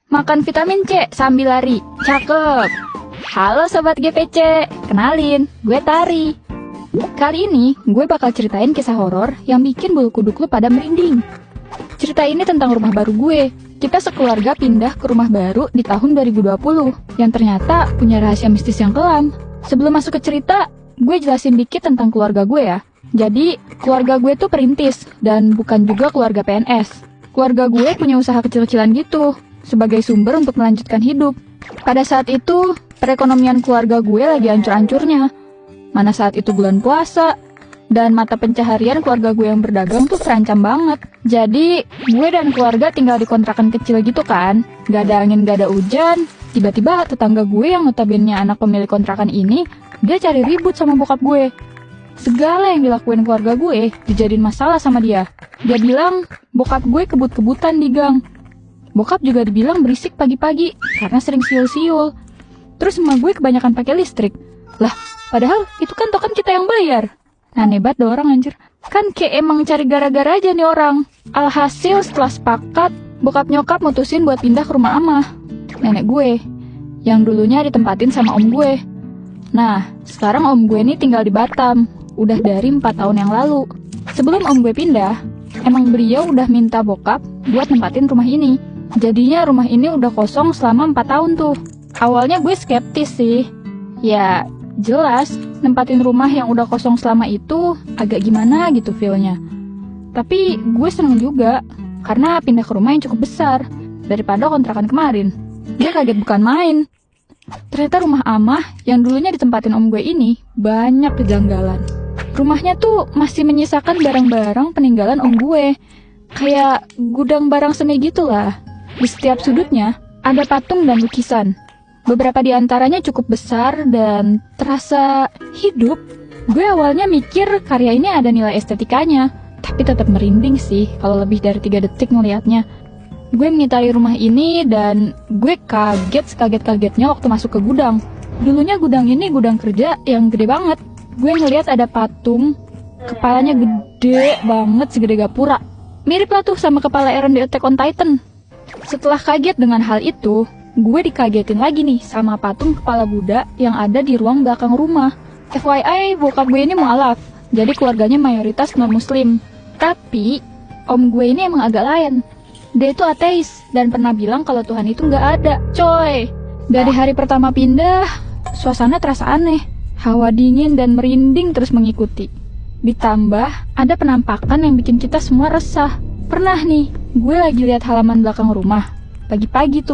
Makan vitamin C sambil lari. Cakep. Halo Sobat GPC, kenalin, gue Tari. Kali ini gue bakal ceritain kisah horor yang bikin bulu kuduk lu pada merinding. Cerita ini tentang rumah baru gue. Kita sekeluarga pindah ke rumah baru di tahun 2020 yang ternyata punya rahasia mistis yang kelam. Sebelum masuk ke cerita, gue jelasin dikit tentang keluarga gue ya. Jadi, keluarga gue tuh perintis dan bukan juga keluarga PNS. Keluarga gue punya usaha kecil-kecilan gitu sebagai sumber untuk melanjutkan hidup. Pada saat itu, perekonomian keluarga gue lagi hancur-hancurnya. Mana saat itu bulan puasa, dan mata pencaharian keluarga gue yang berdagang tuh terancam banget. Jadi, gue dan keluarga tinggal di kontrakan kecil gitu kan. Gak ada angin, gak ada hujan. Tiba-tiba tetangga gue yang notabene anak pemilik kontrakan ini, dia cari ribut sama bokap gue. Segala yang dilakuin keluarga gue dijadiin masalah sama dia. Dia bilang, bokap gue kebut-kebutan di gang. Bokap juga dibilang berisik pagi-pagi karena sering siul-siul. Terus emak gue kebanyakan pakai listrik. Lah, padahal itu kan token kita yang bayar. Nah, hebat deh orang anjir. Kan kayak emang cari gara-gara aja nih orang. Alhasil setelah sepakat, bokap nyokap mutusin buat pindah ke rumah amah, nenek gue, yang dulunya ditempatin sama om gue. Nah, sekarang om gue nih tinggal di Batam. Udah dari 4 tahun yang lalu. Sebelum om gue pindah, emang beliau udah minta bokap buat nempatin rumah ini. Jadinya rumah ini udah kosong selama 4 tahun tuh. Awalnya gue skeptis sih. Ya, jelas nempatin rumah yang udah kosong selama itu agak gimana gitu feel-nya. Tapi gue seneng juga karena pindah ke rumah yang cukup besar daripada kontrakan kemarin. Dia kaget bukan main. Ternyata rumah amah yang dulunya ditempatin om gue ini banyak kejanggalan. Rumahnya tuh masih menyisakan barang-barang peninggalan om gue. Kayak gudang barang seni gitu lah. Di setiap sudutnya ada patung dan lukisan. Beberapa di antaranya cukup besar dan terasa hidup. Gue awalnya mikir karya ini ada nilai estetikanya, tapi tetap merinding sih kalau lebih dari 3 detik ngeliatnya. Gue mengitari rumah ini dan gue kaget sekaget-kagetnya waktu masuk ke gudang. Dulunya gudang ini gudang kerja yang gede banget. Gue ngeliat ada patung, kepalanya gede banget segede gapura. Mirip lah tuh sama kepala Eren di Attack on Titan. Setelah kaget dengan hal itu, gue dikagetin lagi nih sama patung kepala Buddha yang ada di ruang belakang rumah. FYI, bokap gue ini mualaf, jadi keluarganya mayoritas non-muslim. Tapi, om gue ini emang agak lain. Dia itu ateis dan pernah bilang kalau Tuhan itu nggak ada. Coy, dari hari pertama pindah, suasana terasa aneh. Hawa dingin dan merinding terus mengikuti. Ditambah, ada penampakan yang bikin kita semua resah. Pernah nih, gue lagi lihat halaman belakang rumah. Pagi-pagi tuh.